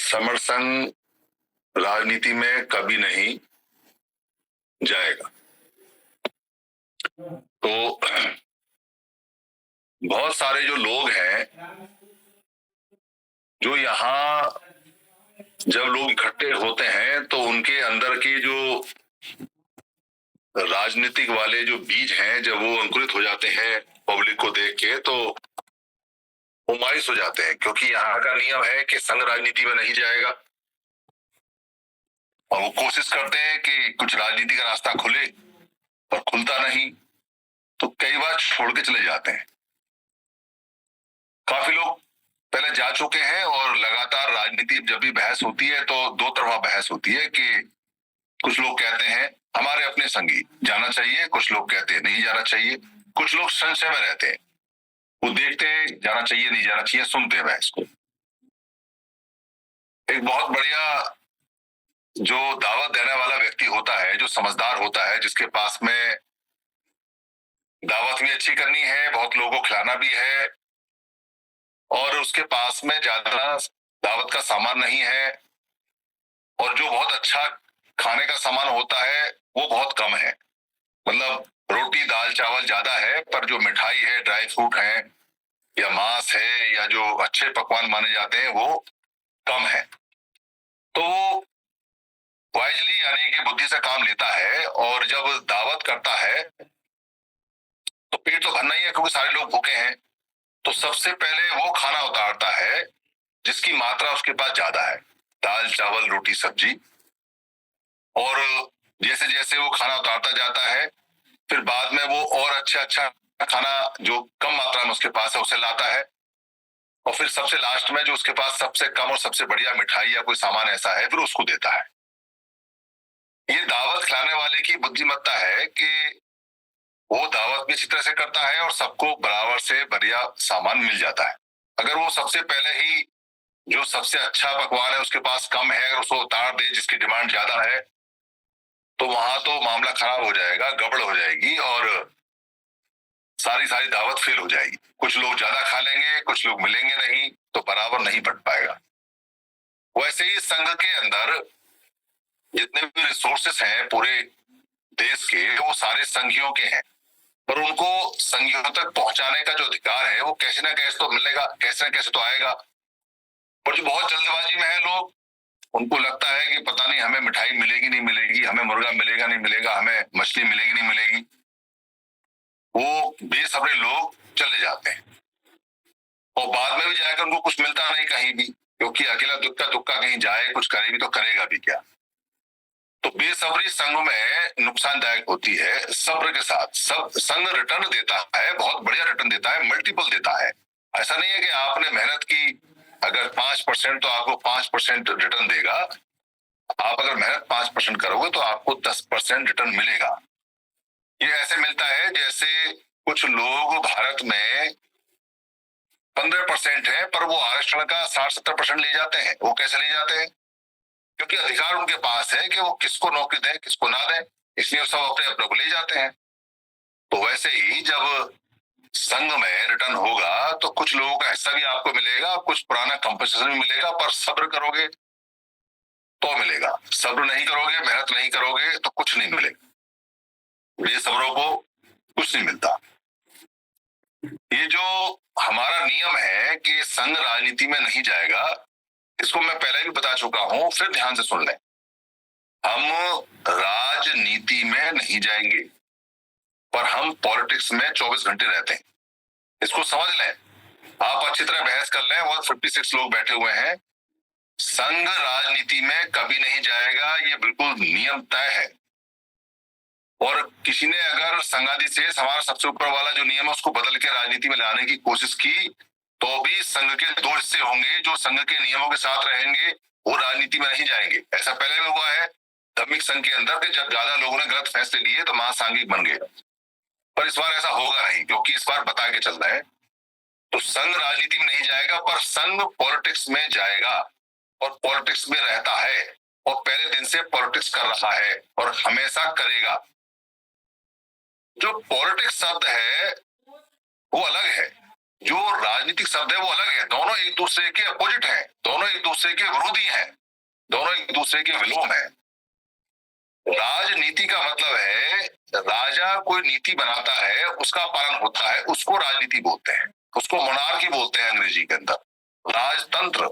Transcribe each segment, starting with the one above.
समरसंघ राजनीति में कभी नहीं जाएगा। तो बहुत सारे जो लोग हैं, जो यहाँ जब लोग इकट्ठे होते हैं तो उनके अंदर के जो राजनीतिक वाले जो बीज हैं, जब वो अंकुरित हो जाते हैं पब्लिक को देख के, तो वो मायूस हो जाते हैं, क्योंकि यहाँ का नियम है कि संघ राजनीति में नहीं जाएगा। और वो कोशिश करते हैं कि कुछ राजनीति का रास्ता खुले, पर खुलता नहीं, तो कई बार छोड़ के चले जाते हैं। काफी लोग पहले जा चुके हैं, और लगातार राजनीति जब भी बहस होती है तो दो तरफा बहस होती है कि कुछ लोग कहते हैं हमारे अपने संगी जाना चाहिए, कुछ लोग कहते हैं नहीं जाना चाहिए, कुछ लोग संशय में रहते हैं, वो देखते हैं जाना चाहिए नहीं जाना चाहिए, सुनते हैं बहस को। एक बहुत बढ़िया जो दावत देने वाला व्यक्ति होता है, जो समझदार होता है, जिसके पास में दावत भी अच्छी करनी है, बहुत लोगों को खिलाना भी है, और उसके पास में ज्यादा दावत का सामान नहीं है, और जो बहुत अच्छा खाने का सामान होता है वो बहुत कम है। मतलब रोटी दाल चावल ज्यादा है, पर जो मिठाई है, ड्राई फ्रूट है, या मांस है, या जो अच्छे पकवान माने जाते हैं वो कम है। तो वो वाइजली यानी कि बुद्धि से काम लेता है, और जब दावत करता है तो पेट तो भरना ही है, क्योंकि सारे लोग भूखे हैं। तो सबसे पहले वो खाना उतारता है जिसकी मात्रा उसके पास ज्यादा है, दाल चावल रोटी सब्जी। और जैसे जैसे वो खाना उतारता जाता है, फिर बाद में वो और अच्छा खाना जो कम मात्रा में उसके पास है उसे लाता है, और फिर सबसे लास्ट में जो उसके पास सबसे कम और सबसे बढ़िया मिठाई या कोई सामान ऐसा है, फिर उसको देता है। ये दावत खिलाने वाले की बुद्धिमत्ता है कि वो दावत भी अच्छी तरह से करता है और सबको बराबर से बढ़िया सामान मिल जाता है। अगर वो सबसे पहले ही जो सबसे अच्छा पकवान है उसके पास कम है, अगर उसको उतार दे जिसकी डिमांड ज्यादा है, तो वहां तो मामला खराब हो जाएगा, गड़बड़ हो जाएगी, और सारी दावत फेल हो जाएगी। कुछ लोग ज्यादा खा लेंगे, कुछ लोग मिलेंगे नहीं, तो बराबर नहीं बट पाएगा। वैसे ही संघ के अंदर जितने भी रिसोर्सेस हैं पूरे देश के, वो सारे संघियों के हैं, पर उनको संघियों तक पहुंचाने का जो अधिकार है वो कैसे ना कैसे तो मिलेगा, कैसे ना कैसे तो आएगा। पर जो बहुत जल्दबाजी में है लोग, उनको लगता है कि पता नहीं हमें मिठाई मिलेगी नहीं मिलेगी, हमें मुर्गा मिलेगा नहीं मिलेगा, हमें मछली मिलेगी नहीं मिलेगी, वो बेसब्रे लोग चले जाते हैं, और बाद में भी जाकर उनको कुछ मिलता नहीं कहीं भी, क्योंकि अकेला दुक्का दुक्का कहीं जाए कुछ करे भी तो करेगा भी क्या। तो बेसब्री संघ में नुकसानदायक होती है। सब्र के साथ सब संघ रिटर्न देता है, बहुत बढ़िया रिटर्न देता है, मल्टीपल देता है। ऐसा नहीं है कि आपने मेहनत की, अगर 5% तो आपको 5% रिटर्न देगा। आप अगर मेहनत 5% करोगे तो आपको 10% रिटर्न मिलेगा। ये ऐसे मिलता है जैसे कुछ लोग भारत में 15% है, पर वो आरक्षण का 60-70% ले जाते हैं। वो कैसे ले जाते हैं? क्योंकि अधिकार उनके पास है कि वो किसको नौकरी दें किसको ना दें, इसलिए सब अपने अपने को ले जाते हैं। तो वैसे ही जब संघ में रिटर्न होगा तो कुछ लोगों का हिस्सा भी आपको मिलेगा, कुछ पुराना कंपनसेशन भी मिलेगा, पर सब्र करोगे तो मिलेगा, सब्र नहीं करोगे, मेहनत नहीं करोगे तो कुछ नहीं मिलेगा। बेसब्रों को कुछ नहीं मिलता। ये जो हमारा नियम है कि संघ राजनीति में नहीं जाएगा, इसको मैं पहले भी बता चुका हूं, फिर ध्यान से सुन लें। हम राजनीति में नहीं जाएंगे, पर हम पॉलिटिक्स में 24 घंटे रहते हैं। इसको समझ लें, आप अच्छी तरह बहस कर लें। 156 लोग बैठे हुए हैं। संघ राजनीति में कभी नहीं जाएगा, ये बिल्कुल नियम तय है। और किसी ने अगर संघादी से हमारा सबसे ऊपर वाला जो नियम है उसको बदल के राजनीति में लाने की कोशिश की, तो भी संघ के दो हिस्से होंगे। जो संघ के नियमों के साथ रहेंगे वो राजनीति में नहीं जाएंगे। ऐसा पहले भी हुआ है धार्मिक संघ के अंदर के, जब ज्यादा लोगों ने गलत फैसले लिए तो महासांघिक बन गए। पर इस बार ऐसा होगा नहीं, क्योंकि इस बार बता के चल रहा है। तो संघ राजनीति में नहीं जाएगा, पर संघ पॉलिटिक्स में जाएगा, और पॉलिटिक्स में रहता है, और पहले दिन से पॉलिटिक्स कर रहा है और हमेशा करेगा। जो पॉलिटिक्स शब्द है वो अलग है, जो राजनीतिक शब्द है वो अलग है, दोनों एक दूसरे के अपोजिट हैं, दोनों एक दूसरे के विरोधी हैं, दोनों एक दूसरे के विलोम हैं। राजनीति का मतलब है राजा कोई नीति बनाता है, उसका पालन होता है, उसको राजनीति बोलते हैं, उसको मोनार्की बोलते हैं अंग्रेजी के अंदर, राजतंत्र।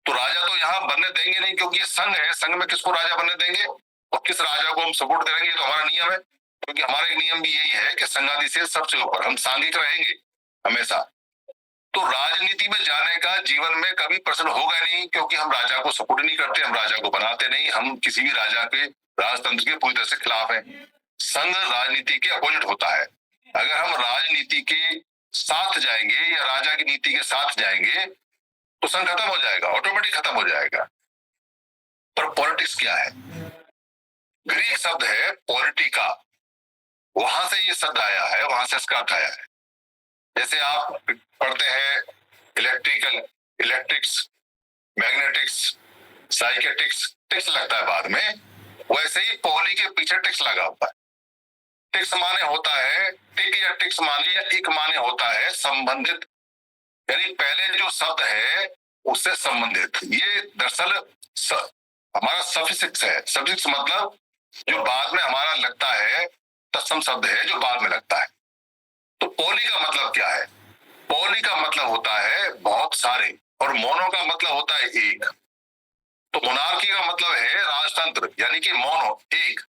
तो राजा तो यहाँ बनने देंगे नहीं, क्योंकि संघ है, संघ में किसको राजा बनने देंगे और किस राजा को हम सपोर्ट करेंगे, तो हमारा नियम है। क्योंकि हमारा एक नियम भी यही है कि संघादि से सबसे ऊपर, हम सांघिक रहेंगे हमेशा। तो राजनीति में जाने का जीवन में कभी प्रश्न होगा नहीं, क्योंकि हम राजा को सपोर्ट नहीं करते, हम राजा को बनाते नहीं, हम किसी भी राजा के राजतंत्र के पूरी तरह से खिलाफ है। संघ राजनीति के अपोजिट होता है। अगर हम राजनीति के साथ जाएंगे या राजा की नीति के साथ जाएंगे तो संघ खत्म हो जाएगा, ऑटोमेटिक खत्म हो जाएगा। पर पॉलिटिक्स क्या है? ग्रीक शब्द है पॉलिटिका, वहां से ये शब्द आया है, वहां से इसका अर्थ आया है। जैसे आप पढ़ते हैं इलेक्ट्रिक्स, मैग्नेटिक्स, साइकेटिक्स, टिक्स लगता है बाद में, वैसे ही पॉली के पीछे टिक्स लगा हुआ है। टिक्स माने होता है, टिक या टिक्स माने या इक माने होता है संबंधित, यानी पहले जो शब्द है उससे संबंधित। ये दरअसल हमारा सफिक्स है। सफिक्स मतलब जो बाद में हमारा लगता है, तत्सम शब्द है जो बाद में लगता है। तो पॉली का मतलब क्या है? पॉली का मतलब होता है बहुत सारे, और मोनो का मतलब होता है एक। तो मोनार्की का मतलब है राजतंत्र, यानी कि मोनो, एक।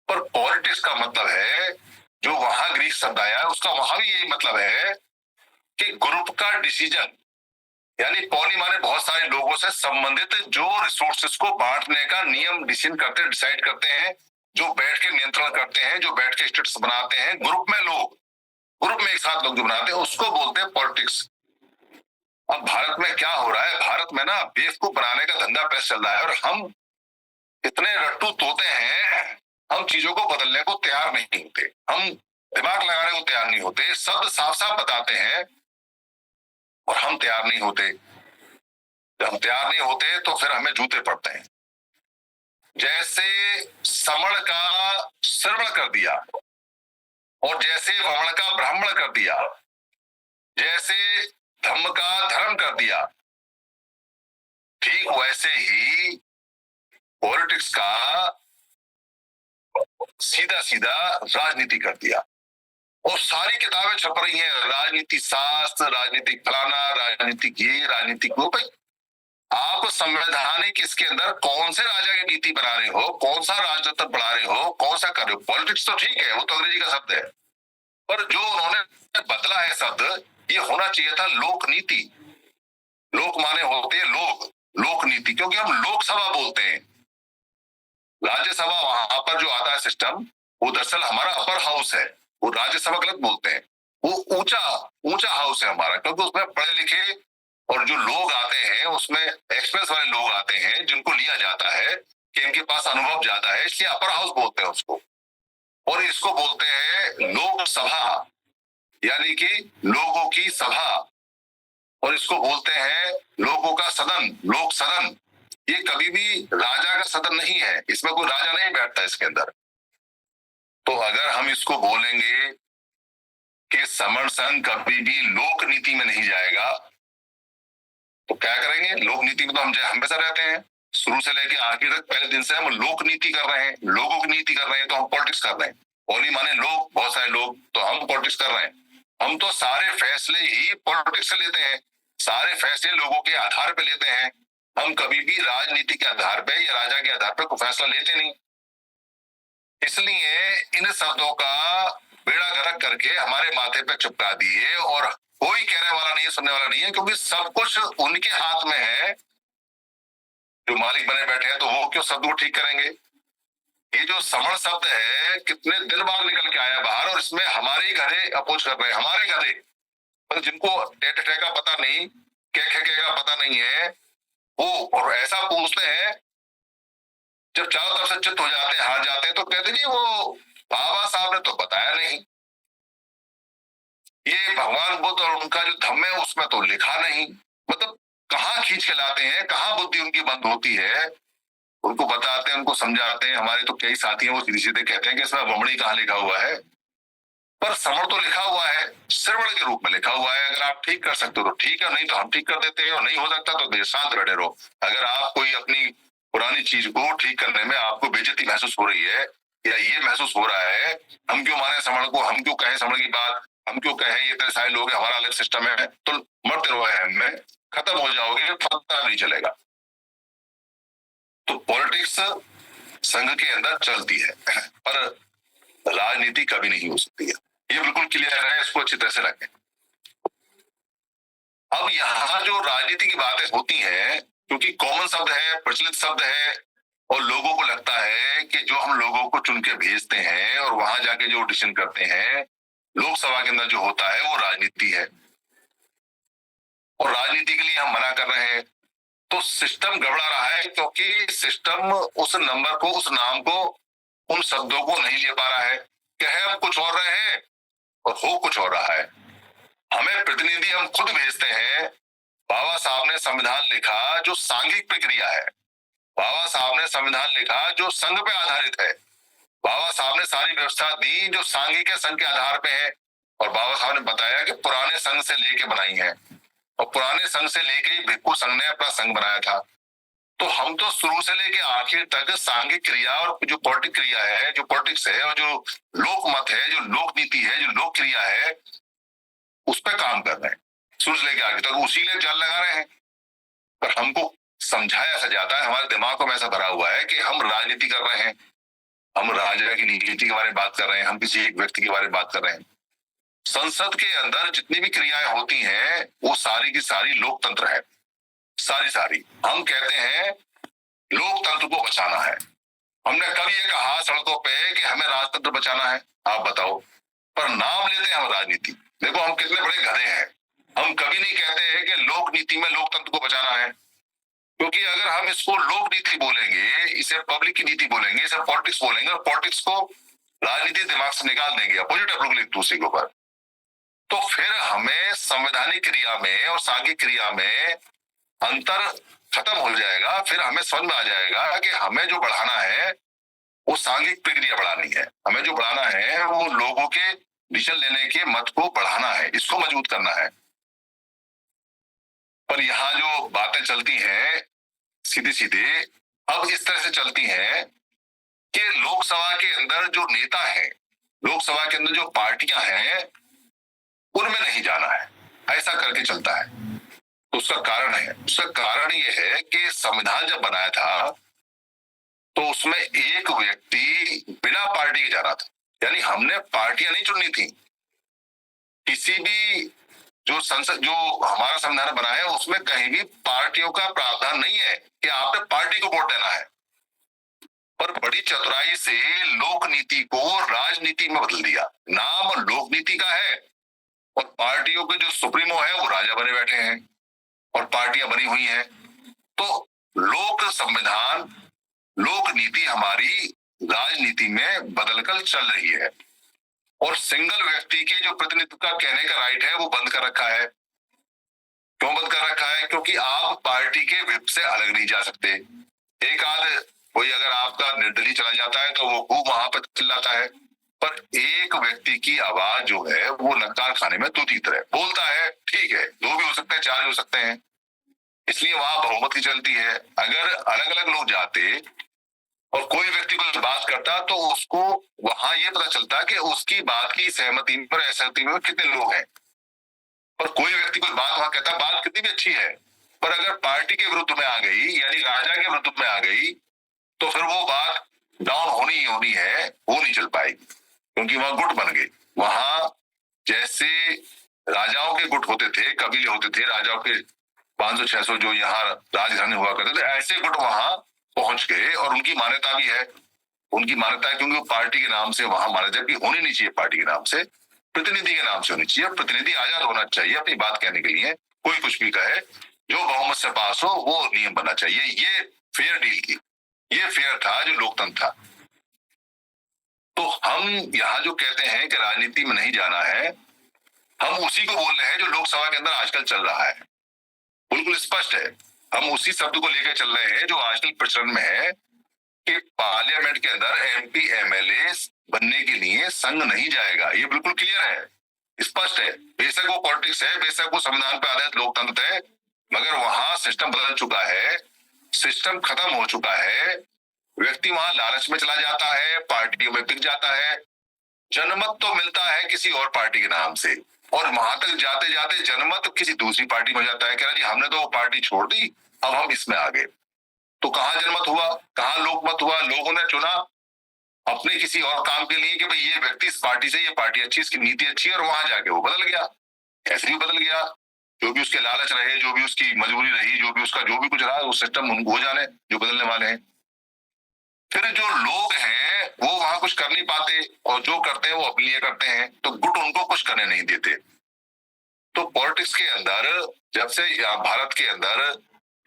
पर पॉलिटिक्स का मतलब है, जो वहां ग्रीक शब्द आया है उसका वहां भी यही मतलब है कि ग्रुप का डिसीजन, यानी पॉली माने बहुत सारे लोगों से संबंधित, जो रिसोर्सेस को बांटने का नियम डिसाइड करते हैं, जो बैठ के नियंत्रण करते हैं, जो बैठ के स्टेट्स बनाते हैं, ग्रुप में लोग, ग्रुप में एक साथ लोग जो बनाते हैं, उसको बोलते हैं पॉलिटिक्स। अब भारत में क्या हो रहा है? भारत में ना बेवकूफ बनाने का धंधा पैसा चल रहा है, और हम इतने रट्टू तोते हैं, हम चीजों को बदलने को तैयार नहीं होते, हम दिमाग लगाने को तैयार नहीं होते, शब्द साफ साफ बताते हैं और हम तैयार नहीं होते। जब हम तैयार नहीं होते तो फिर हमें जूते पड़ते हैं। जैसे समण का श्रवण कर दिया, और जैसे वमण का ब्राह्मण कर दिया, जैसे धम्म का धर्म कर दिया, ठीक वैसे ही पॉलिटिक्स का सीधा सीधा राजनीति कर दिया। और सारी किताबें छप रही हैं, राजनीति शास्त्र, राजनीतिक फलाना, राजनीतिक ये, राजनीतिक वो। भाई आप संवैधानिक इसके अंदर कौन से राजा की नीति बना रहे हो, कौन सा राजतंत्र बना रहे हो, कौन सा कर रहे हो? पॉलिटिक्स तो ठीक है, वो तो अंग्रेजी का शब्द है, पर जो उन्होंने बदला है शब्द, ये होना चाहिए था लोक नीति। लोक माने होते हैं लोग, लोक नीति, क्योंकि हम लोकसभा बोलते हैं। राज्यसभा वहां पर जो आता है सिस्टम, वो दरअसल हमारा अपर हाउस है, वो राज्यसभा गलत बोलते हैं। वो ऊंचा ऊंचा हाउस है हमारा, क्योंकि उसमें पढ़े लिखे और जो लोग आते हैं, उसमें एक्सप्रेस वाले लोग आते हैं, जिनको लिया जाता है कि इनके पास अनुभव ज्यादा है, इसलिए अपर हाउस बोलते हैं उसको। और इसको बोलते हैं लोकसभा, यानी कि लोगों की सभा। और इसको बोलते हैं लोगों का सदन, लोक सदन। ये कभी भी राजा का सदन नहीं है, इसमें कोई राजा नहीं बैठता इसके अंदर। तो अगर हम इसको बोलेंगे कि समण संघ कभी भी लोक नीति में नहीं जाएगा, तो क्या करेंगे? लोक नीति में तो हम हमेशा रहते हैं, शुरू से लेके आखिर तक, पहले दिन से हम लोक नीति कर रहे हैं, लोगों की नीति कर रहे हैं, तो हम पॉलिटिक्स कर रहे हैं। पॉली माने लोग, बहुत सारे लोग, तो हम पॉलिटिक्स कर रहे हैं। हम तो सारे फैसले ही पॉलिटिक्स से लेते हैं, सारे फैसले लोगों के आधार पे लेते हैं। हम कभी भी राजनीति के आधार पे या राजा के आधार पे कोई फैसला लेते नहीं। इसलिए इन शब्दों का बेड़ा गर्क करके हमारे माथे पे चिपका दिए, और कोई कहने वाला नहीं है, सुनने वाला नहीं है, क्योंकि सब कुछ उनके हाथ में है। जो मालिक बने बैठे हैं, तो वो क्यों शब्द को ठीक करेंगे? ये जो समण शब्द है, कितने दिन बाद निकल के आया बाहर, और इसमें हमारे ही घरे अपोज कर रहे हैं, हमारे घरे, तो जिनको टेट का पता नहीं, के का पता नहीं है, वो और ऐसा पूछते हैं, जब चारों तरफ से चित्त हो जाते हैं, हार जाते हैं, तो कहते जी वो बाबा साहब ने तो बताया नहीं, ये भगवान बुद्ध और उनका जो धम्म है उसमें तो लिखा नहीं। मतलब कहाँ खींच के लाते हैं, कहाँ बुद्धि उनकी बंद होती है, उनको बताते हैं, उनको समझाते हैं। हमारे तो कई साथी हैं, वो सीधे सीधे कहते हैं कि इसमें बमड़ी कहाँ लिखा हुआ है। पर समर तो लिखा हुआ है, श्रवण के रूप में लिखा हुआ है। अगर आप ठीक कर सकते हो तो ठीक है, नहीं तो हम ठीक कर देते हैं, और नहीं हो सकता तो देर शांत बैठे रहो। अगर आप कोई अपनी पुरानी चीज को ठीक करने में आपको बेइज्जती महसूस हो रही है, या ये महसूस हो रहा है हम क्यों माने समण को, हम क्यों कहें समण की बात, हम क्यों कहें ये इतने सारे लोग हैं, हमारा अलग सिस्टम है, तो मरते रहो अहम में, खत्म हो जाओगे, पता नहीं चलेगा। तो पॉलिटिक्स संघ के अंदर चलती है, पर राजनीति कभी नहीं हो सकती है, ये बिल्कुल क्लियर है, इसको अच्छी तरह से रखें। अब यहाँ जो राजनीति की बातें होती हैं, क्योंकि कॉमन शब्द है, प्रचलित शब्द है, और लोगों को लगता है कि जो हम लोगों को चुन के भेजते हैं और वहां जाके जो डिसीजन करते हैं लोकसभा के अंदर जो होता है वो राजनीति है, और राजनीति के लिए हम मना कर रहे हैं। तो सिस्टम गड़बड़ा रहा है, क्योंकि सिस्टम उस नंबर को, उस नाम को, उन शब्दों को नहीं ले पा रहा है। कहे हम कुछ और रहे हैं और हो कुछ और रहा है। हमें प्रतिनिधि हम खुद भेजते हैं। बाबा साहब ने संविधान लिखा जो सांघिक प्रक्रिया है, बाबा साहब ने संविधान लिखा जो संघ पे आधारित है, बाबा साहब ने सारी व्यवस्था दी जो सांघिक है, संघ के आधार पे है, और बाबा साहब ने बताया कि पुराने संघ से लेके बनाई है, और पुराने संघ से लेके ही भिक्खु संघ ने अपना संघ बनाया था। तो हम तो शुरू से लेके आखिर तक सांघिक क्रिया और जो पॉलिटिक क्रिया है, जो पॉलिटिक्स है, और जो लोक मत है, जो लोक नीति है, जो लोक क्रिया है, उस पर काम कर रहे हैं शुरू से लेके आगे तक, उसी के लिए जाल लगा रहे हैं। पर हमको समझाया ऐसा जाता है, हमारे दिमाग में ऐसा भरा हुआ है कि हम राजनीति कर रहे हैं, हम राजा की नीति के बारे में बात कर रहे हैं, हम किसी एक व्यक्ति के बारे में बात कर रहे हैं। संसद के अंदर जितनी भी क्रियाएं होती हैं वो सारी की सारी लोकतंत्र है, सारी सारी। हम कहते हैं लोकतंत्र को बचाना है। हमने कभी ये कहा सड़कों पे कि हमें राजतंत्र बचाना है? आप बताओ। पर नाम लेते हैं हम राजनीति। देखो हम कितने बड़े गधे हैं, हम कभी नहीं कहते हैं कि लोक नीति में लोकतंत्र को बचाना है, क्योंकि अगर हम इसको लोक नीति बोलेंगे, इसे पब्लिक की नीति बोलेंगे, इसे पॉलिटिक्स बोलेंगे, और पॉलिटिक्स को राजनीति दिमाग से निकाल देंगे, अपोजिट बिल्कुल एक दूसरे के ऊपर, तो फिर हमें संवैधानिक क्रिया में और सांघिक क्रिया में अंतर खत्म हो जाएगा। फिर हमें समझ में आ जाएगा कि हमें जो बढ़ाना है वो सांघिक प्रक्रिया बढ़ानी है, हमें जो बढ़ाना है वो लोगों के डिसीजन लेने के मत को बढ़ाना है, इसको मजबूत करना है। पर यहाँ जो बातें चलती हैं सीधे सीधे अब इस तरह से चलती हैं कि लोकसभा के अंदर जो नेता हैं, लोकसभा के अंदर जो पार्टियां हैं, उनमें नहीं जाना है, ऐसा करके चलता है। तो उसका कारण है, उसका कारण ये है कि संविधान जब बनाया था तो उसमें एक व्यक्ति बिना पार्टी के जाना था, यानी हमने पार्टियां नहीं चुननी थी। किसी भी जो संसद, जो हमारा संविधान बना है उसमें कहीं भी पार्टियों का प्रावधान नहीं है कि आपने पार्टी को वोट देना है। पर बड़ी चतुराई से लोक नीति को राजनीति में बदल दिया। नाम लोक नीति का है और पार्टियों के जो सुप्रीमो है वो राजा बने बैठे हैं और पार्टियां बनी हुई हैं। तो लोक संविधान, लोक नीति हमारी राजनीति में बदलकर चल रही है, और सिंगल व्यक्ति के जो प्रतिनिधित्व का कहने का राइट है वो बंद कर रखा है। क्यों बंद कर रखा है? क्योंकि आप पार्टी के विप से अलग नहीं जा सकते। एक आध कोई अगर आपका निर्दलीय चला जाता है तो वो खूब वहां पर चिल्लाता है, पर एक व्यक्ति की आवाज जो है वो नकार खाने में दूधी तरह बोलता है। ठीक है, दो भी हो सकते हैं, चार भी हो सकते हैं, इसलिए वहां बहुमत की चलती है। अगर अलग अलग लोग जाते और कोई व्यक्ति कुछ बात करता तो उसको वहां ये पता चलता कि उसकी बात की सहमति पर असहमति में कितने लोग हैं। पर कोई व्यक्ति कोई बात वहां कहता, बात कितनी भी अच्छी है, पर अगर पार्टी के विरुद्ध में आ गई, यानी राजा के विरुद्ध में आ गई, तो फिर वो बात डाउन होनी ही होनी है, वो नहीं चल पाएगी, क्योंकि वहां गुट बन गई। वहां जैसे राजाओं के गुट होते थे, कबीले होते थे, राजाओं के 500-600 जो यहाँ राजघराने हुआ करते थे, ऐसे गुट वहां पहुंच गए, और उनकी मान्यता भी है। उनकी मान्यता है क्योंकि वो पार्टी के नाम से वहां माना, जबकि होनी नहीं चाहिए पार्टी के नाम से, प्रतिनिधि के नाम से होनी चाहिए। प्रतिनिधि आजाद होना चाहिए अपनी बात कहने के लिए, कोई कुछ भी कहे, जो बहुमत से पास हो वो नियम बनना चाहिए। ये फेयर डील की, ये फेयर था जो लोकतंत्र था। तो हम यहाँ जो कहते हैं कि राजनीति में नहीं जाना है, हम उसी को बोल रहे हैं जो लोकसभा के अंदर आजकल चल रहा है, बिल्कुल स्पष्ट है। हम उसी शब्द को लेकर चल रहे हैं जो आजकल प्रचलन में है कि पार्लियामेंट के अंदर एमपी एमएलए बनने के लिए संघ नहीं जाएगा। ये बिल्कुल क्लियर है, स्पष्ट है। बेशक वो पॉलिटिक्स है, बेशक वो संविधान पर आधारित लोकतंत्र है, मगर वहां सिस्टम बदल चुका है, सिस्टम खत्म हो चुका है। व्यक्ति वहां लालच में चला जाता है, पार्टियों में बिक जाता है, जनमत तो मिलता है किसी और पार्टी के नाम से, और वहां तक जाते जाते जनमत किसी दूसरी पार्टी में जाता है। कह रहा जी हमने तो वो पार्टी छोड़ दी, अब हम इसमें आ गए। तो कहां जनमत हुआ, कहां लोकमत हुआ? लोगों ने चुना अपने किसी और काम के लिए कि भाई ये व्यक्ति इस पार्टी से, ये पार्टी अच्छी, इसकी नीति अच्छी है, और वहां जाके वो बदल गया, ऐसे ही बदल गया। जो भी उसके लालच रहे, जो भी उसकी मजबूरी रही, जो भी उसका जो भी कुछ रहा, वो सिस्टम उनको हो जाने जो बदलने वाले हैं। फिर जो लोग हैं वो वहां कुछ कर नहीं पाते, और जो करते हैं वो अपने लिए करते हैं, तो गुट उनको कुछ करने नहीं देते। तो पॉलिटिक्स के अंदर जब से भारत के अंदर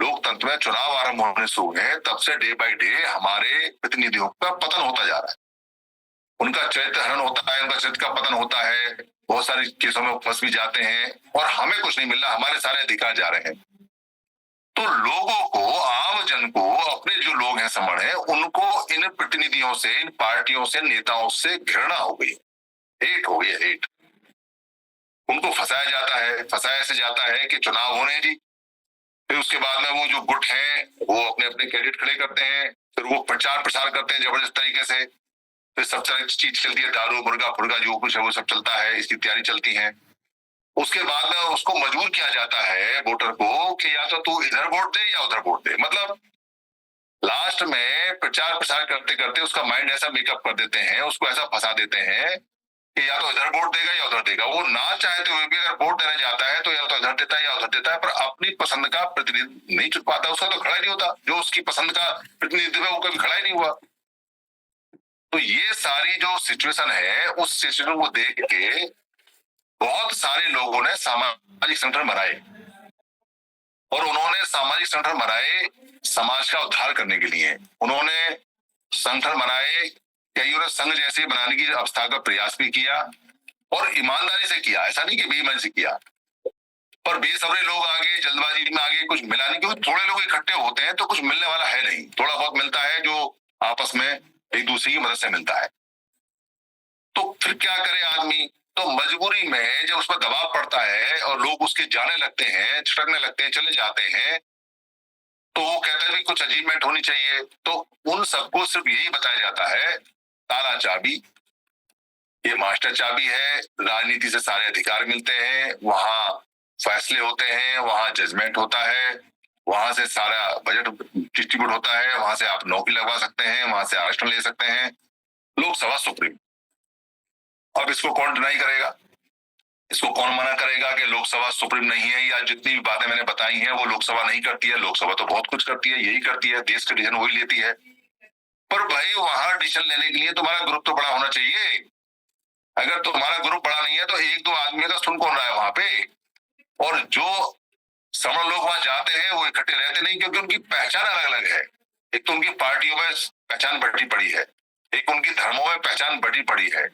लोकतंत्र में चुनाव आरंभ होने शुरू हुए हैं, तब से डे बाय डे हमारे प्रतिनिधियों का पतन होता जा रहा है, उनका चरित्र हरण होता है, उनका चरित्र का पतन होता है, बहुत सारे केसों में फंस भी जाते हैं, और हमें कुछ नहीं मिल रहा, हमारे सारे अधिकार जा रहे हैं। तो लोगों को, आम जन को, अपने जो लोग हैं समण है, उनको इन प्रतिनिधियों से, इन पार्टियों से, नेताओं से घृणा हो गई, हेट हो गई, हेट। उनको फंसाया जाता है, फंसाया ऐसे जाता है कि चुनाव होने जी, फिर उसके बाद में वो जो गुट हैं वो अपने अपने कैंडिडेट खड़े करते हैं, फिर वो प्रचार प्रसार करते हैं जबरदस्त तरीके से, फिर सब तरह की चीज चलती है, दारू मुर्गा फुर्गा जो कुछ है वो सब चलता है, इसकी तैयारी चलती है। उसके बाद में उसको मजबूर किया जाता है वोटर को कि या तो तू इधर वोट दे या उधर वोट दे। मतलब लास्ट में प्रचार प्रसार करते करते उसका माइंड ऐसा मेकअप कर देते हैं, उसको ऐसा फंसा देते हैं कि या तो इधर वोट देगा या उधर देगा। वो ना चाहते हुए भी अगर वोट देने जाता है तो या तो इधर देता है या उधर देता है, पर अपनी पसंद का प्रतिनिधि नहीं चुन पाता, उसका तो खड़ा ही नहीं होता। जो उसकी पसंद का प्रतिनिधित्व है वो कभी खड़ा ही नहीं हुआ। तो ये सारी जो सिचुएशन है, उस सिचुएशन को देख के बहुत सारे लोगों ने सामाजिक संगठन बनाए, और उन्होंने सामाजिक संगठन बनाए समाज का उद्धार करने के लिए। उन्होंने संगठन बनाए, कईयों ने संघ जैसे बनाने की अवस्था का प्रयास भी किया, और ईमानदारी से किया, ऐसा नहीं कि बेईमानी से किया। पर बेसब्रे लोग आगे, जल्दबाजी में आगे, कुछ मिला नहीं, क्योंकि थोड़े लोग इकट्ठे होते हैं तो कुछ मिलने वाला है नहीं, थोड़ा बहुत मिलता है जो आपस में एक दूसरे की मदद से मिलता है। तो फिर क्या करे आदमी? तो मजबूरी में जब उस पर दबाव पड़ता है और लोग उसके जाने लगते हैं, छिटकने लगते हैं, चले जाते हैं, तो वो कहता है भी कुछ अचीवमेंट होनी चाहिए। तो उन सबको सिर्फ यही बताया जाता है, ताला चाबी, ये मास्टर चाबी है, राजनीति से सारे अधिकार मिलते हैं, वहां फैसले होते हैं, वहां जजमेंट होता है, वहां से सारा बजट डिस्ट्रीब्यूट होता है, वहां से आप नौकरी लगवा सकते हैं, वहां से आरक्षण ले सकते हैं। लोकसभा सुप्रीम। अब इसको कौन डिनाई करेगा? इसको कौन मना करेगा कि लोकसभा सुप्रीम नहीं है, या जितनी भी बातें मैंने बताई हैं वो लोकसभा नहीं करती है? लोकसभा तो बहुत कुछ करती है, यही करती है, देश का डिसीजन वही लेती है। पर भाई वहां डिसीजन लेने के लिए तुम्हारा ग्रुप तो बड़ा होना चाहिए। अगर तुम्हारा ग्रुप बड़ा नहीं है तो एक दो आदमी का सुन कौन रहा है वहां पे? और जो समण लोग वहां जाते हैं वो इकट्ठे रहते नहीं, क्योंकि उनकी पहचान अलग अलग है। एक तो उनकी पार्टियों में पहचान बटी पड़ी है, एक उनकी धर्मों में पहचान बटी पड़ी है,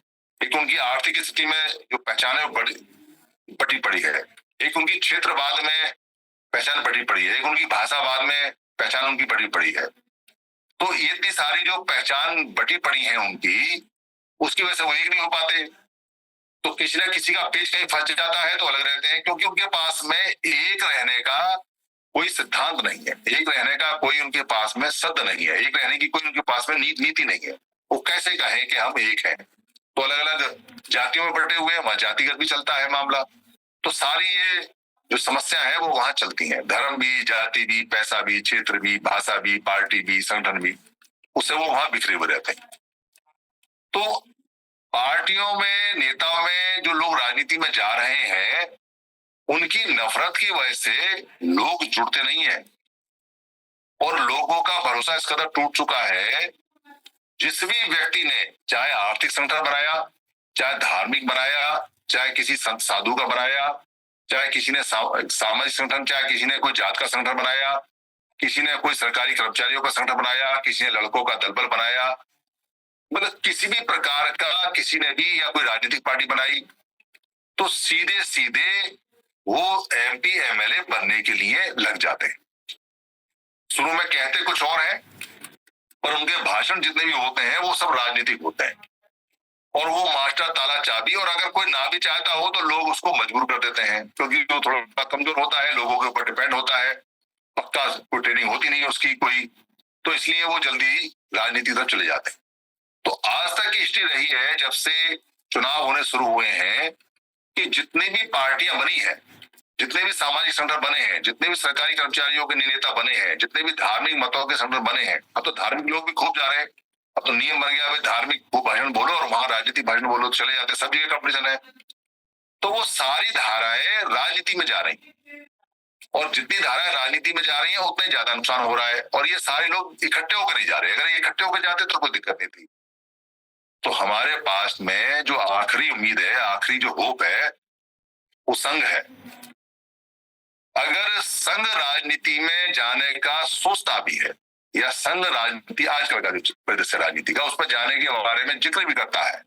एक उनकी आर्थिक स्थिति में जो पहचान है बटी पड़ी है, एक उनकी क्षेत्रवाद में पहचान बटी पड़ी है, एक उनकी भाषावाद में पहचान उनकी बटी पड़ी है। तो ये इतनी सारी जो पहचान बटी पड़ी है उनकी, उसकी वजह से वो एक नहीं हो पाते। तो किसी ना किसी का पेच कहीं फंस जाता है तो अलग रहते हैं, क्योंकि उनके पास में एक रहने का कोई सिद्धांत नहीं है, एक रहने का कोई उनके पास में सद नहीं है, एक रहने की कोई उनके पास में नीति नहीं है। वो कैसे कहें कि हम एक हैं? तो अलग अलग जातियों में बटे हुए हैं, वहां जातिगत भी चलता है मामला। तो सारी ये जो समस्या है वो वहां चलती है, धर्म भी, जाति भी, पैसा भी, क्षेत्र भी, भाषा भी, पार्टी भी, संगठन भी, उससे वो वहां बिखरे हुए रहते हैं। तो पार्टियों में, नेताओं में जो लोग राजनीति में जा रहे हैं, उनकी नफरत की वजह से लोग जुड़ते नहीं है, और लोगों का भरोसा इस कदर टूट चुका है। जिस भी व्यक्ति ने चाहे आर्थिक संगठन बनाया, चाहे धार्मिक बनाया, चाहे किसी संत साधु का बनाया, चाहे किसी ने सामाजिक संगठन, चाहे किसी ने कोई जात का संगठन बनाया, किसी ने कोई सरकारी कर्मचारियों का संगठन बनाया, किसी ने लड़कों का दलबल बनाया, मतलब किसी भी प्रकार का किसी ने भी, या कोई राजनीतिक पार्टी बनाई, तो सीधे सीधे वो एमपी एमएलए बनने के लिए लग जाते हैं। शुरू में कहते कुछ और है पर उनके भाषण जितने भी होते हैं वो सब राजनीतिक होते हैं, और वो मास्टर ताला चाबी, और अगर कोई ना भी चाहता हो तो लोग उसको मजबूर कर देते हैं, क्योंकि वो थोड़ा कमजोर होता है, लोगों के ऊपर डिपेंड होता है, पक्का कोई ट्रेनिंग होती नहीं है उसकी कोई, तो इसलिए वो जल्दी ही राजनीति तक चले जाते हैं। तो आज तक की हिस्ट्री रही है जब से चुनाव होने शुरू हुए हैं कि जितनी भी पार्टियां बनी है, जितने भी सामाजिक संगठन बने हैं, जितने भी सरकारी कर्मचारियों के नेता बने हैं, जितने भी धार्मिक मतों के संगठन बने हैं, अब तो धार्मिक लोग भी खूब जा रहे हैं, अब तो नियम बन गया, धार्मिक भाषण बोलो और वहां राजनीतिक भाषण बोलो, चले जाते, सब जगह कंपटीशन है। तो वो सारी धाराएं राजनीति में जा रही हैं, और जितनी धाराएं राजनीति में जा रही हैं उतना ही ज्यादा नुकसान हो रहा है, और ये सारे लोग इकट्ठे होकर नहीं जा रहे, अगर ये इकट्ठे होकर जाते तो कोई दिक्कत नहीं थी। तो हमारे पास में जो आखिरी उम्मीद है, आखिरी जो होप है, वो संघ है। अगर संघ राजनीति में जाने का सोचता भी है, या संघ राजनीति आजकल का जो परिदृश्य राजनीति का, उस पर जाने के बारे में जिक्र भी करता है,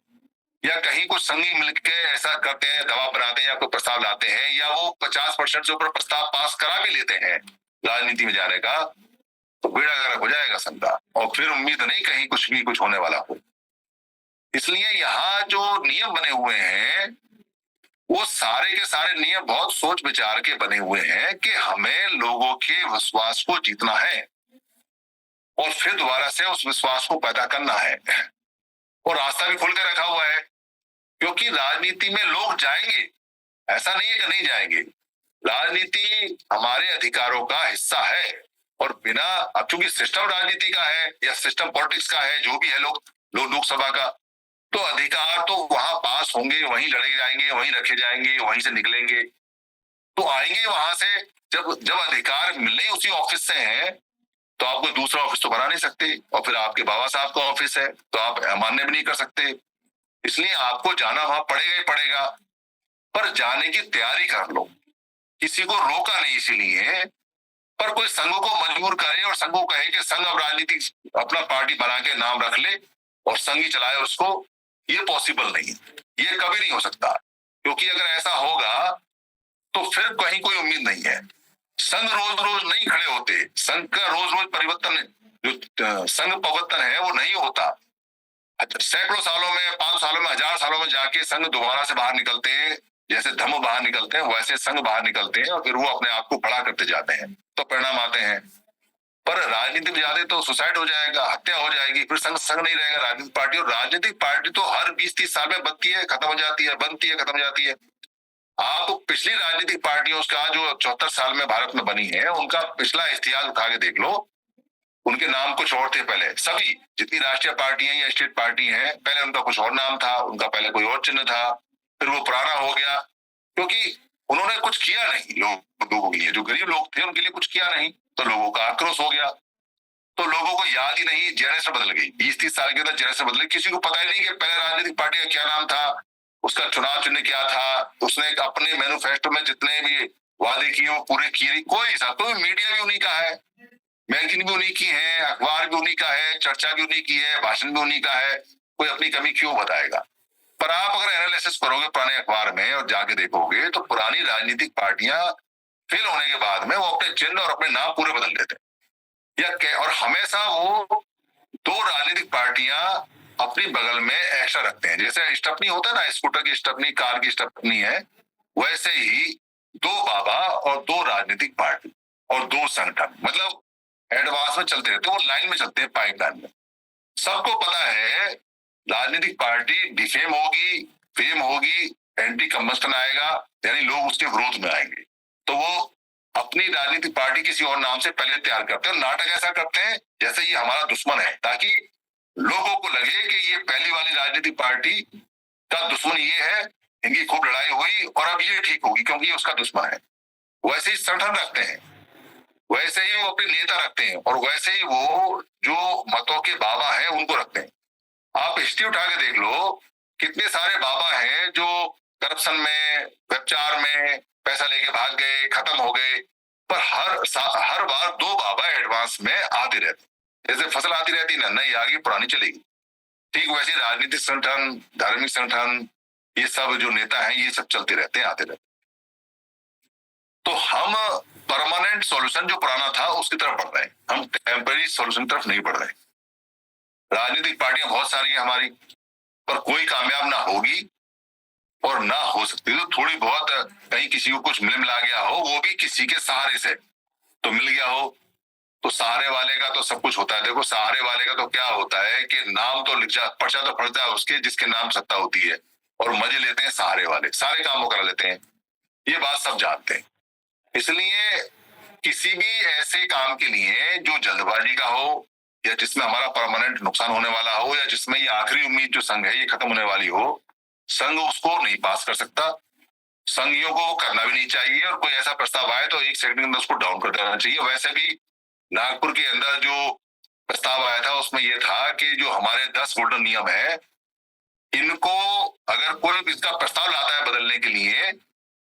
या कहीं कुछ संघी मिलकर ऐसा करते हैं, दबाव बनाते हैं, या कोई प्रस्ताव लाते हैं, या वो 50% से ऊपर प्रस्ताव पास करा भी लेते हैं राजनीति में जाने का, तो बेड़ा गर्क हो जाएगा संघ का, और फिर उम्मीद नहीं कहीं कुछ होने वाला हो। इसलिए यहाँ जो नियम बने हुए हैं वो सारे के सारे नियम बहुत सोच विचार के बने हुए हैं कि हमें लोगों के विश्वास को जीतना है, और फिर दोबारा से उस विश्वास को पैदा करना है, और रास्ता भी खुल के रखा हुआ है, क्योंकि राजनीति में लोग जाएंगे, ऐसा नहीं है कि नहीं जाएंगे। राजनीति हमारे अधिकारों का हिस्सा है, और बिना, अब चूंकि सिस्टम राजनीति का है या सिस्टम पॉलिटिक्स का है, जो भी है लोकसभा का, तो अधिकार तो वहां पास होंगे, वहीं लड़े जाएंगे, वहीं रखे जाएंगे, वहीं से निकलेंगे, तो आएंगे वहां से। जब अधिकार मिलने ही उसी ऑफिस से है, तो आप कोई दूसरा ऑफिस तो बना नहीं सकते, और फिर आपके बाबा साहब का ऑफिस है तो आप अमान्य भी नहीं कर सकते, इसलिए आपको जाना वहां पड़ेगा ही पड़ेगा। पर जाने की तैयारी कर लो, किसी को रोका नहीं इसीलिए, पर कोई संघ को मजबूर करे और संघ को कहे कि संघ अब राजनीति अपना पार्टी बना के नाम रख ले और संघ ही चलाए उसको, ये पॉसिबल नहीं है, ये कभी नहीं हो सकता, क्योंकि अगर ऐसा होगा तो फिर कहीं कोई उम्मीद नहीं है। संघ रोज रोज नहीं खड़े होते, संघ का रोज रोज परिवर्तन, जो संघ परिवर्तन है वो नहीं होता। सैकड़ों सालों में, 5 सालों में, 1000 सालों में जाके संघ दोबारा से बाहर निकलते हैं, जैसे धर्म बाहर निकलते हैं वैसे संघ बाहर निकलते हैं, और फिर वो अपने आप को बड़ा करते जाते हैं, तो परिणाम आते हैं। पर राजनीति में जाते तो सुसाइड हो जाएगा, हत्या हो जाएगी, फिर संघ नहीं रहेगा राजनीतिक पार्टी, और राजनीतिक पार्टी तो हर 20-30 साल में बनती है, खत्म हो जाती है, बनती है, खत्म हो जाती है। आप पिछली राजनीतिक पार्टियों का जो 74 साल में भारत में बनी है, उनका पिछला इतिहास उठा के देख लो, उनके नाम कुछ और थे पहले, सभी जितनी राष्ट्रीय पार्टी है या स्टेट पार्टी है, पहले उनका कुछ और नाम था, उनका पहले कोई और चिन्ह था, फिर वो पुराना हो गया, क्योंकि उन्होंने कुछ किया नहीं लोगों के लिए, जो गरीब लोग थे उनके लिए कुछ किया नहीं, तो लोगों का आक्रोश हो गया, तो लोगों को याद ही नहीं, जनरेशन बदल गई, 20-30 साल के अंदर जनरेशन बदल गई, किसी को पता ही नहीं कि पहले राजनीतिक पार्टी का क्या नाम था, उसका चुनाव चिन्ह क्या था, उसने अपने मैनिफेस्टो में जितने भी वादे किए वो पूरे किए, कोई हिसाब, तो मीडिया भी उन्हीं का है, मैगजीन भी उन्हीं की है, अखबार भी उन्हीं का है, चर्चा भी उन्हीं की है, भाषण भी उन्हीं का है, कोई अपनी कमी क्यों बताएगा। पर आप अगर एनालिसिस करोगे पुराने अखबार में और जाके देखोगे तो पुरानी राजनीतिक पार्टियां फेल होने के बाद में वो अपने चिन्ह और अपने नाम पूरे बदल देते हैं, और हमेशा वो 2 राजनीतिक पार्टियां अपनी बगल में एक्स्ट्रा रखते हैं, जैसे स्टपनी होता है ना, स्कूटर की स्टपनी, कार की स्टपनी है, वैसे ही 2 बाबा और 2 राजनीतिक पार्टी और 2 संगठन, मतलब एडवांस में चलते रहते हैं, वो लाइन में चलते हैं, पाइपलाइन में। सबको पता है राजनीतिक पार्टी डिफेम होगी, फेम होगी, एंटी कंबस्टन आएगा, यानी लोग उसके विरोध में आएंगे, तो वो अपनी राजनीतिक पार्टी किसी और नाम से पहले तैयार करते हैं, और नाटक ऐसा करते हैं जैसे ये हमारा दुश्मन है, ताकि लोगों को लगे कि ये पहली वाली राजनीतिक पार्टी का दुश्मन ये है, इनकी खूब लड़ाई हुई और अब ये ठीक होगी क्योंकि ये उसका दुश्मन है। वैसे ही संगठन रखते हैं, वैसे ही वो अपने नेता रखते हैं, और वैसे ही वो जो मतों के बाबा हैं उनको रखते हैं। आप हिस्ट्री उठा के देख लो, कितने सारे बाबा हैं जो करप्शन में, व्यभिचार में पैसा लेके भाग गए, खत्म हो गए, पर हर बार 2 बाबा एडवांस में आते रहते, जैसे फसल आती रहती ना, नई आगे पुरानी चलेगी, ठीक वैसे राजनीतिक संगठन, धार्मिक संगठन, ये सब जो नेता हैं ये सब चलते रहते हैं, आते रहते। तो हम परमानेंट सॉल्यूशन जो पुराना था उसकी तरफ बढ़ रहे हैं, हम टेम्पररी सॉल्यूशन की तरफ नहीं बढ़ रहे हैं। राजनीतिक पार्टियां बहुत सारी हैं हमारी, पर कोई कामयाब ना होगी और ना हो सकती। तो थोड़ी बहुत कहीं किसी को कुछ मिल मिला गया हो, वो भी किसी के सहारे से तो मिल गया हो। तो सहारे वाले का तो सब कुछ होता है। देखो सहारे वाले का तो क्या होता है कि नाम तो लिख जा, पर्चा तो फटता है उसके जिसके नाम सत्ता होती है, और मजे लेते हैं सहारे वाले, सारे कामों करा लेते हैं। ये बात सब जानते हैं। इसलिए किसी भी ऐसे काम के लिए जो जल्दबाजी का हो, या जिसमें हमारा परमानेंट नुकसान होने वाला हो, या जिसमें ये आखिरी उम्मीद जो संघ है ये खत्म होने वाली हो, संघ उसको नहीं पास कर सकता। संघियों को करना भी नहीं चाहिए, और कोई ऐसा प्रस्ताव आए तो 1 सेकंड के अंदर उसको डाउन कर देना चाहिए। वैसे भी नागपुर के अंदर जो प्रस्ताव आया था उसमें यह था कि जो हमारे 10 गोल्डन नियम है, इनको अगर कोई इसका प्रस्ताव लाता है बदलने के लिए,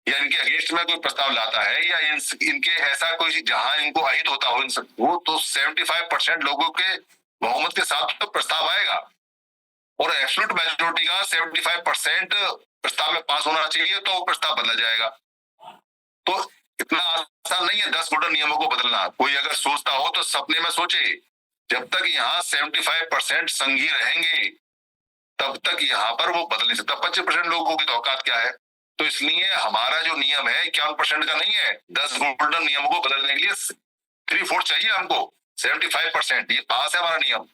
या इनके अगेंस्ट में कोई प्रस्ताव लाता है, या इनके ऐसा कोई जहां इनको अहित होता हो इन सबको, तो 75% लोगों के बहुमत के साथ तो प्रस्ताव आएगा, और एब्सोल्यूट मेजोरिटी का 75% प्रस्ताव में पास होना चाहिए, तो वो प्रस्ताव बदला जाएगा। तो इतना आसान नहीं है 10 गोल्डन नियमों को बदलना। कोई अगर सोचता हो तो सपने में सोचे। जब तक यहाँ 75% संघी रहेंगे तब तक यहाँ पर वो बदल नहीं सकता। 25% लोगों की तो औकात क्या है। तो इसलिए हमारा जो नियम है 51% का नहीं है। 10 गोल्डन नियमों को बदलने के लिए 3/4 चाहिए हमको। 75% ये पास है हमारा नियम।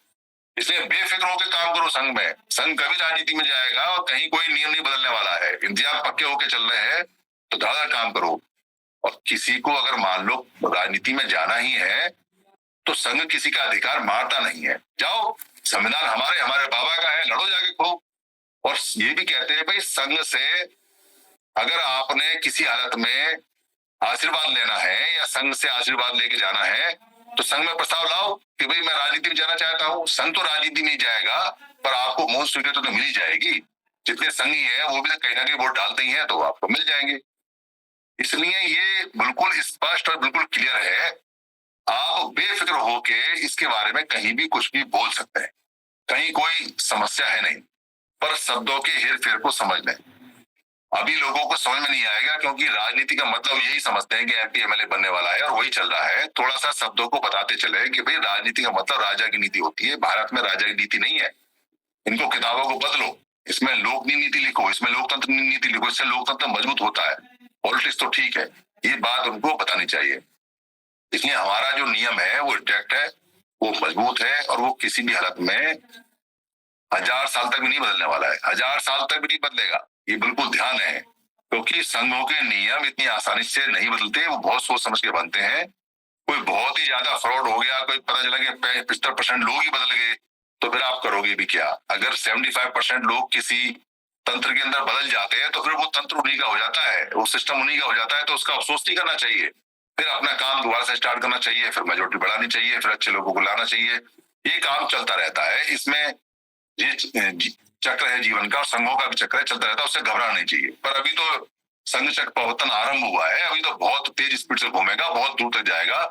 इसलिए बेफिक्र होकर काम करो संघ में। संघ कभी राजनीति में जाएगा और कहीं कोई नियम नहीं बदलने वाला है। इंतजाम पक्के होके चल रहे हैं तो धड़ाधड़ काम करो। और किसी को अगर मान लो राजनीति में जाना ही है तो संघ किसी का अधिकार मारता नहीं है। जाओ, संविधान हमारे हमारे बाबा का है, लड़ो जाके खूब। और ये भी कहते हैं भाई संघ से अगर आपने किसी हालत में आशीर्वाद लेना है या संघ से आशीर्वाद लेके जाना है तो संघ में प्रस्ताव लाओ कि भाई मैं राजनीति में जाना चाहता हूँ। संघ तो राजनीति नहीं जाएगा पर आपको मोस्ट स्वीकृति तो मिल ही जाएगी। जितने संघी है वो भी तो कहीं ना कहीं वोट डालते ही है तो आपको मिल जाएंगे। इसलिए ये बिल्कुल स्पष्ट और बिल्कुल क्लियर है। आप बेफिक्र होके इसके बारे में कहीं भी कुछ भी बोल सकते हैं, कहीं कोई समस्या है नहीं। पर शब्दों के हेर फेर को समझ लें। अभी लोगों को समझ में नहीं आएगा क्योंकि राजनीति का मतलब यही समझते हैं कि एमपी एमएलए बनने वाला है और वही चल रहा है। थोड़ा सा शब्दों को बताते चले कि भाई राजनीति का मतलब राजा की नीति होती है। भारत में राजा की नीति नहीं है। इनको किताबों को बदलो, इसमें लोक नीति लिखो, इसमें लोकतंत्र नीति लिखो, इससे लोकतंत्र मजबूत होता है। पॉलिटिक्स तो ठीक है, ये बात उनको बतानी चाहिए। इसलिए हमारा जो नियम है वो इंटैक्ट है, वो मजबूत है और वो किसी भी हालत में 1000 साल तक भी नहीं बदलने वाला है। 1000 साल तक भी नहीं बदलेगा, ये बिल्कुल ध्यान है। क्योंकि संघों के नियम इतनी आसानी से नहीं बदलते, वो बहुत सोच समझ के बनते हैं। कोई बहुत ही ज्यादा फ्रॉड हो गया, कोई पता चला कि 75% लोग ही बदल गए, तो फिर आप करोगे भी क्या। अगर 75% लोग किसी तंत्र के अंदर बदल जाते हैं तो फिर वो तंत्र उन्हीं का हो जाता है, वो सिस्टम उन्हीं का हो जाता है। तो उसका अफसोस नहीं करना चाहिए, फिर अपना काम दोबारा से स्टार्ट करना चाहिए, फिर मेजोरिटी बढ़ानी चाहिए, फिर अच्छे लोगों को लाना चाहिए। ये काम चलता रहता है। इसमें ये चक्र है जीवन का, और संघों का भी चक्र है, चलता रहता है। उससे घबराना नहीं चाहिए। पर अभी तो संघ चक्र प्रवर्तन आरंभ हुआ है, अभी तो बहुत तेज स्पीड से घूमेगा, बहुत दूर तक जाएगा।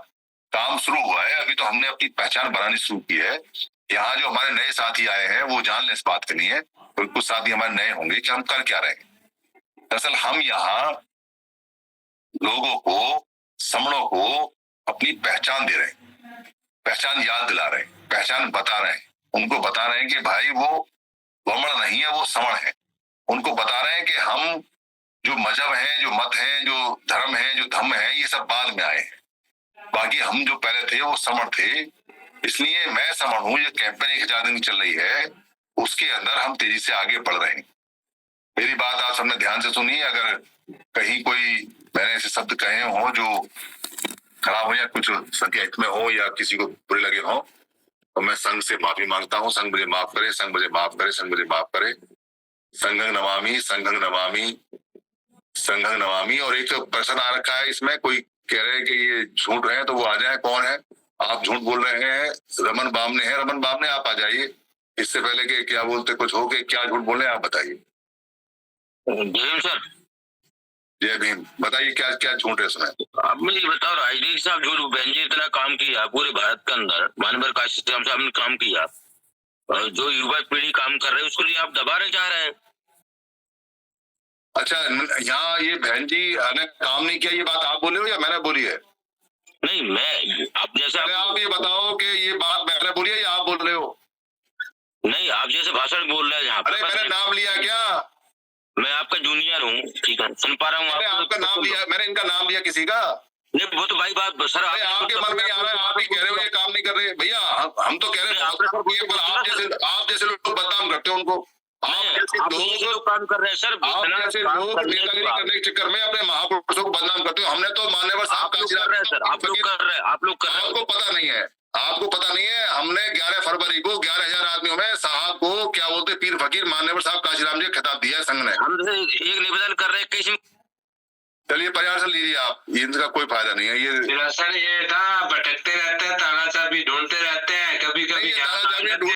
काम शुरू हुआ है, अभी तो हमने अपनी पहचान बनानी शुरू की है। यहाँ जो हमारे नए साथी आए हैं वो जान लें इस बात के लिए, तो कुछ साथी हमारे नए होंगे कि हम कर क्या रहे हैं। दरअसल हम यहाँ लोगों को, समणों को अपनी पहचान दे रहे हैं, पहचान याद दिला रहे हैं, पहचान बता रहे हैं। उनको बता रहे हैं कि भाई वो वमन नहीं है, वो समण है। उनको बता रहे हैं कि हम जो मजहब है, जो मत है, जो धर्म है, जो धम्म है, ये सब बाद में आए हैं। बाकी हम जो पहले थे वो समण थे। इसलिए मैं समण हूं। ये कैंपेन 1000 दिन की चल रही है, उसके अंदर हम तेजी से आगे बढ़ रहे हैं। मेरी बात आप सबने ध्यान से सुनी। अगर कहीं कोई मैंने ऐसे शब्द कहे हो जो खराब हो या कुछ संख्या हित में हो या किसी को बुरे लगे हो तो मैं संघ से माफी मांगता हूँ। संघ मुझे माफ करे, संघ मुझे माफ करे, संघ मुझे माफ करे। संघं नमामि, संघं नमामि, संघं नमामि। और एक प्रश्न आ रखा है इसमें, कोई कह रहे हैं कि ये झूठ रहे हैं तो वो आ जाए। कौन है? आप झूठ बोल रहे हैं? रमन बामने है, रमन बामने आप आ जाइए। इससे पहले कि क्या बोलते कुछ हो कि क्या झूठ बोल रहे हैं आप बताइए। जय सर। जय भीम। बताइए क्या क्या झूठ है इसमें। आप मुझे ये बताओ, राजनीतिक साहब जो बहन जी इतना काम किया पूरे भारत के अंदर, मानवर काशी साहब ने काम किया, और जो युवा पीढ़ी काम कर रही है उसके लिए आप दबाने चाह रहे हैं। अच्छा, यहाँ ये बहन जी ने काम नहीं किया, ये बात आप बोले हो या मैंने बोली है? नहीं, मैं आप जैसे आप ये बताओ कि ये बात मैंने बोली है या आप बोल रहे हो? नहीं, आप जैसे भाषण बोल रहे हैं यहाँ अरे मैंने नाम लिया क्या? मैं आपका जूनियर हूँ, ठीक है, सुन पा रहा हूँ। मैंने आपका नाम लिया, मैंने इनका नाम लिया किसी का? नहीं, वो तो भाई बात सर, अरे आपके मन में आ रहा है, आप ही कह रहे हो ये काम नहीं कर रहे भैया। हम तो कह रहे हैं बहुत काम किए, पर आप जैसे लोग बदनाम करते हो उनको। आप जैसे लोग काम कर रहे हैं सर, आप जैसे लोग नेतागिरी करने के चक्कर में अपने महापुरुषों को बदनाम करते हो। हमने तो मान्यवर साहब का आप लोग कर रहे हैं, आपको पता नहीं है, आपको पता नहीं है। हमने 11 फरवरी को 11,000 आदमियों में साहब को क्या बोलते, पीर फकीर मान्यवर साहब काशीराम जी खिताब दिया है संघ ने। हम एक निवेदन कर रहे हैं कैसे। चलिए प्रयास से लीजिए आप, इनका कोई फायदा नहीं है ये। सर ये था भटकते रहते हैं, तानाशाह भी ढूंढते रहते हैं, कभी कभी तानाशाह भी